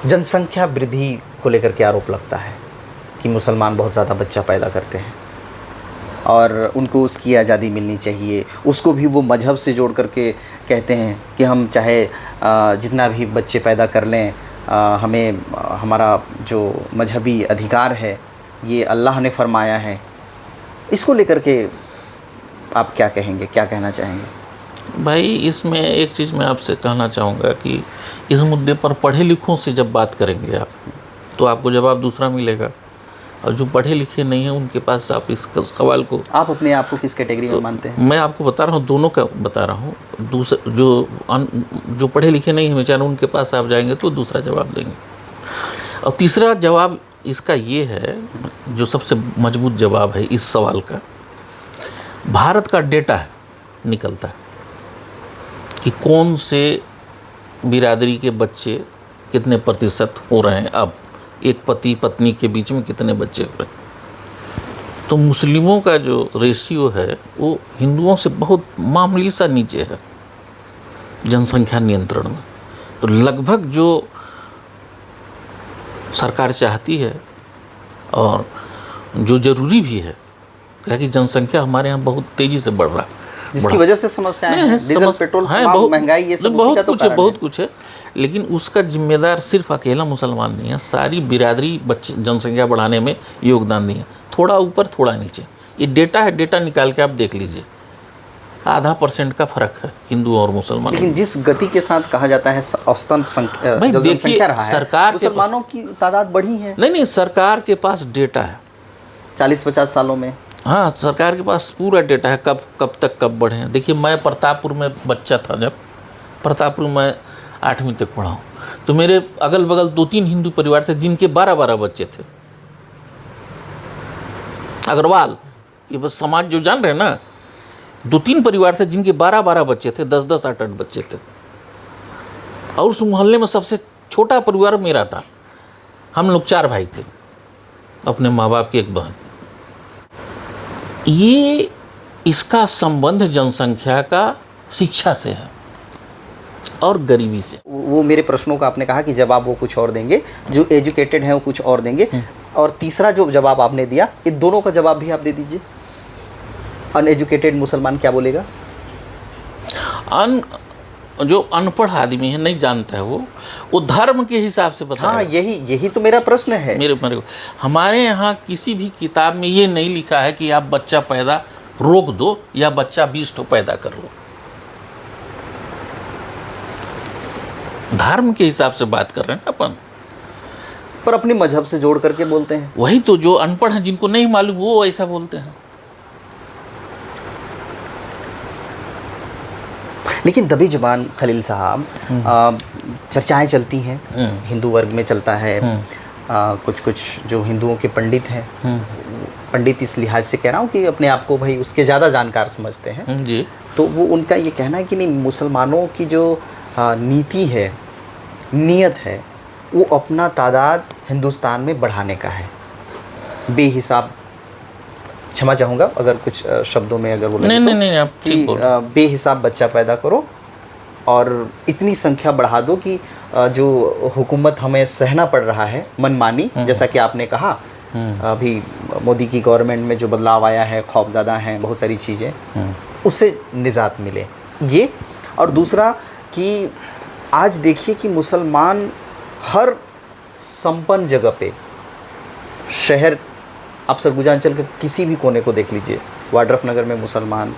जनसंख्या वृद्धि को लेकर के आरोप लगता है कि मुसलमान बहुत ज़्यादा बच्चा पैदा करते हैं और उनको उसकी आज़ादी मिलनी चाहिए। उसको भी वो मज़हब से जोड़ करके कहते हैं कि हम चाहे जितना भी बच्चे पैदा कर लें, हमें हमारा जो मजहबी अधिकार है ये अल्लाह ने फरमाया है। इसको लेकर के आप क्या कहेंगे, क्या कहना चाहेंगे? भाई इसमें एक चीज़ मैं आपसे कहना चाहूँगा कि इस मुद्दे पर पढ़े लिखों से जब बात करेंगे आप, तो आपको जवाब दूसरा मिलेगा, और जो पढ़े लिखे नहीं हैं उनके पास आप इस सवाल को, आप अपने आप को किस कैटेगरी में मानते हैं? मैं आपको बता रहा हूँ, दोनों का बता रहा हूँ। दूसरा जो पढ़े लिखे नहीं हैं बेचारे, उनके पास आप जाएंगे तो दूसरा जवाब देंगे। और तीसरा जवाब इसका ये है, जो सबसे मजबूत जवाब है इस सवाल का, भारत का डेटा है, निकलता है कि कौन से बिरादरी के बच्चे कितने प्रतिशत हो रहे हैं। अब एक पति पत्नी के बीच में कितने बच्चे हो रहे हैं, तो मुस्लिमों का जो रेशियो है वो हिंदुओं से बहुत मामूली सा नीचे है जनसंख्या नियंत्रण में। तो लगभग जो सरकार चाहती है और जो ज़रूरी भी है, कि जनसंख्या हमारे यहाँ बहुत तेज़ी से बढ़ रहा है, जिसकी वजह से समस्याएं हैं, डीजल पेट्रोल बहुत महंगाई, ये सब बहुत तो कुछ है, बहुत कुछ है। लेकिन उसका जिम्मेदार सिर्फ अकेला मुसलमान नहीं है, सारी बिरादरी बच्चे जनसंख्या बढ़ाने में योगदान दिए, थोड़ा ऊपर थोड़ा नीचे। ये डेटा है, डेटा निकाल के आप देख लीजिए, 0.5% का फर्क है हिंदू और मुसलमान। लेकिन जिस गति के साथ कहा जाता है औसतन जनसंख्या रहा है, सरकार मुसलमानों की तादाद बढ़ी है। नहीं, सरकार के पास डेटा है 40-50 सालों में। हाँ, सरकार के पास पूरा डेटा है, कब तक कब बढ़े हैं। देखिए, मैं प्रतापपुर में बच्चा था, जब प्रतापपुर में 8वीं तक पढ़ा हूँ, तो मेरे अगल बगल 2-3 हिंदू परिवार थे जिनके 12-12 बच्चे थे। अग्रवाल, ये बस समाज जो जान रहे हैं ना, 2-3 परिवार थे जिनके 12-12 बच्चे थे, 10-10, 8-8 बच्चे थे। और उस मोहल्ले में सबसे छोटा परिवार मेरा था। हम लोग 4 भाई थे, अपने माँ बाप की एक बहन। ये इसका संबंध जनसंख्या का शिक्षा से है और गरीबी से। वो मेरे प्रश्नों का आपने कहा कि जवाब वो कुछ और देंगे, जो एजुकेटेड हैं वो कुछ और देंगे, और तीसरा जो जवाब आपने दिया, इन दोनों का जवाब भी आप दे दीजिए। अनएजुकेटेड मुसलमान क्या बोलेगा? जो अनपढ़ आदमी है, नहीं जानता है, वो धर्म के हिसाब से बताएगा। हाँ, यही तो मेरा प्रश्न है। मेरे हमारे यहाँ किसी भी किताब में ये नहीं लिखा है कि आप बच्चा पैदा रोक दो या बच्चा 20 ठो पैदा कर लो। धर्म के हिसाब से बात कर रहे हैं अपन, पर अपने मजहब से जोड़ करके बोलते हैं। वही तो, जो अनपढ़ हैं, जिनको नहीं मालूम, वो ऐसा बोलते हैं। लेकिन दबी जुबान खलील साहब, चर्चाएं चलती हैं, हिंदू वर्ग में चलता है, कुछ जो हिंदुओं के पंडित हैं, पंडित इस लिहाज से कह रहा हूँ कि अपने आप को भाई उसके ज़्यादा जानकार समझते हैं जी, तो वो उनका ये कहना है कि नहीं, मुसलमानों की जो नीति है, नीयत है, वो अपना तादाद हिंदुस्तान में बढ़ाने का है। बेहिसाब, क्षमा चाहूँगा अगर कुछ शब्दों में अगर बोले, नहीं, आप ठीक बोल रहे हैं। बेहिसाब बच्चा पैदा करो और इतनी संख्या बढ़ा दो कि जो हुकूमत हमें सहना पड़ रहा है मनमानी, जैसा कि आपने कहा, अभी मोदी की गवर्नमेंट में जो बदलाव आया है, खौफज़दा हैं, बहुत सारी चीज़ें, उससे निजात मिले ये। और दूसरा कि आज देखिए कि मुसलमान हर संपन्न जगह पे, शहर, आप सरगुजा अंचल के किसी भी कोने को देख लीजिए, वाड्रफ नगर में मुसलमान,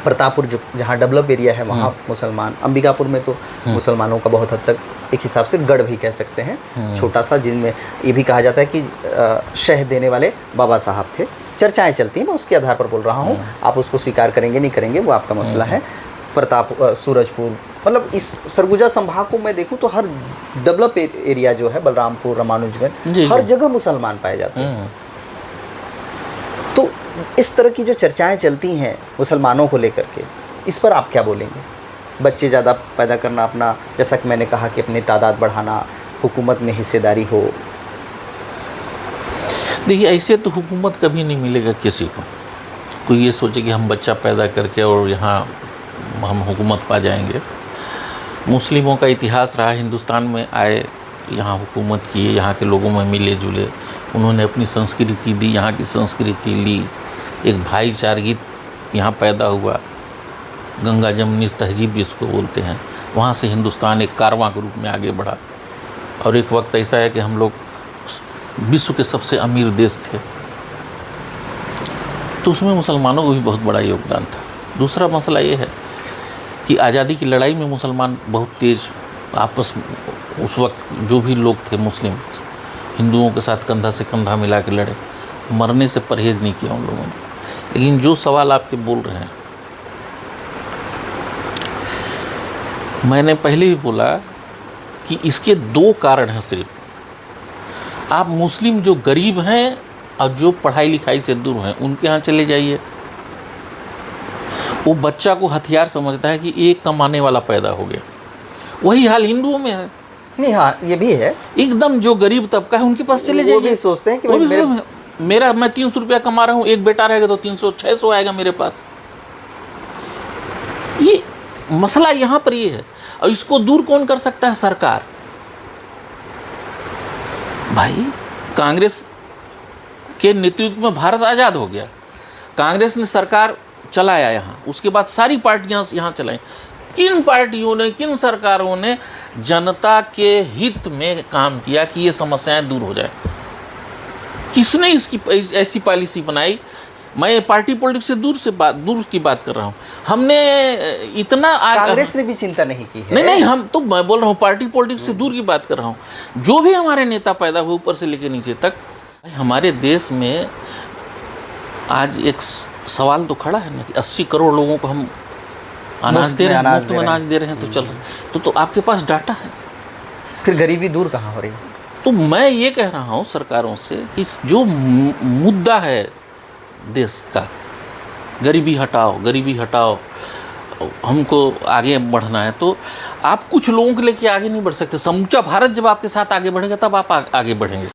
प्रतापपुर जो जहाँ डेवलप एरिया है वहाँ मुसलमान, अंबिकापुर में तो मुसलमानों का बहुत हद तक एक हिसाब से गढ़ भी कह सकते हैं, छोटा सा, जिनमें ये भी कहा जाता है कि शह देने वाले बाबा साहब थे। चर्चाएं चलती हैं, मैं उसके आधार पर बोल रहा हूँ, आप उसको स्वीकार करेंगे नहीं करेंगे वो आपका मसला है। सूरजपुर, मतलब इस सरगुजा संभाग को मैं देखूं तो हर डेवलप एरिया जो है, बलरामपुर, रामानुजगंज, हर जगह मुसलमान पाए जाते हैं। तो इस तरह की जो चर्चाएं चलती हैं मुसलमानों को लेकर के, इस पर आप क्या बोलेंगे? बच्चे ज़्यादा पैदा करना, अपना, जैसा कि मैंने कहा कि अपनी तादाद बढ़ाना, हुकूमत में हिस्सेदारी हो। देखिए, ऐसे तो हुकूमत कभी नहीं मिलेगा किसी को। कोई ये सोचे कि हम बच्चा पैदा करके और यहाँ हम हुकूमत पा जाएंगे। मुस्लिमों का इतिहास रहा, हिंदुस्तान में आए यहाँ हुकूमत किए, यहाँ के लोगों में मिले जुले, उन्होंने अपनी संस्कृति दी, यहाँ की संस्कृति ली, एक भाईचारगी यहाँ पैदा हुआ, गंगा जमुनी तहजीब जिसको बोलते हैं, वहाँ से हिंदुस्तान एक कारवां के रूप में आगे बढ़ा। और एक वक्त ऐसा है कि हम लोग विश्व के सबसे अमीर देश थे, तो उसमें मुसलमानों को भी बहुत बड़ा योगदान था। दूसरा मसला ये है कि आज़ादी की लड़ाई में मुसलमान बहुत तेज़ आपस में, उस वक्त जो भी लोग थे मुस्लिम, हिंदुओं के साथ कंधा से कंधा मिला के लड़े, मरने से परहेज़ नहीं किया उन लोगों ने। लेकिन जो सवाल आपके बोल रहे हैं, मैंने पहले भी बोला कि इसके दो कारण हैं सिर्फ। आप मुस्लिम जो गरीब हैं और जो पढ़ाई लिखाई से दूर हैं, उनके यहाँ चले जाइए, वो बच्चा को हथियार समझता है कि एक कमाने वाला पैदा हो गया। वही हाल हिंदुओं में है। नहीं, हाँ ये भी है, एकदम जो गरीब तबका है उनके पास चले जाइए। वो भी सोचते हैं कि वो भी भाई मेरा मैं 300 रुपया कमा रहा हूँ, एक बेटा रहेगा तो 300-600 आएगा मेरे पास। ये मसला यहाँ पर ये है, और इसको दूर कौन कर सकता है? सरकार। भाई कांग्रेस के नेतृत्व में भारत आज़ाद हो गया, कांग्रेस ने सरकार चलाया यहाँ, उसके बाद सारी पार्टियाँ यहाँ चलाई। किन पार्टियों ने, किन सरकारों ने जनता के हित में काम किया कि ये समस्याएं दूर हो जाए? किसने इसकी ऐसी पॉलिसी बनाई? मैं पार्टी पॉलिटिक्स से दूर की बात कर रहा हूँ। हमने इतना कांग्रेस ने भी चिंता नहीं की है। नहीं, हम तो, मैं बोल रहा हूँ पार्टी पॉलिटिक्स से दूर की बात कर रहा हूँ। जो भी हमारे नेता पैदा हुए ऊपर से लेकर नीचे तक, हमारे देश में आज एक सवाल तो खड़ा है ना कि 80 करोड़ लोगों को हम अनाज दे रहे हैं, मुफ्त में अनाज दे रहे हैं, तो चल रहे तो आपके पास डाटा है, फिर गरीबी दूर कहाँ हो रही है? तो मैं ये कह रहा हूँ सरकारों से कि जो मुद्दा है देश का, गरीबी हटाओ, गरीबी हटाओ, हमको आगे बढ़ना है, तो आप कुछ लोगों को लेके आगे नहीं बढ़ सकते। समूचा भारत जब आपके साथ आगे बढ़ेगा तब आप आगे बढ़ेंगे।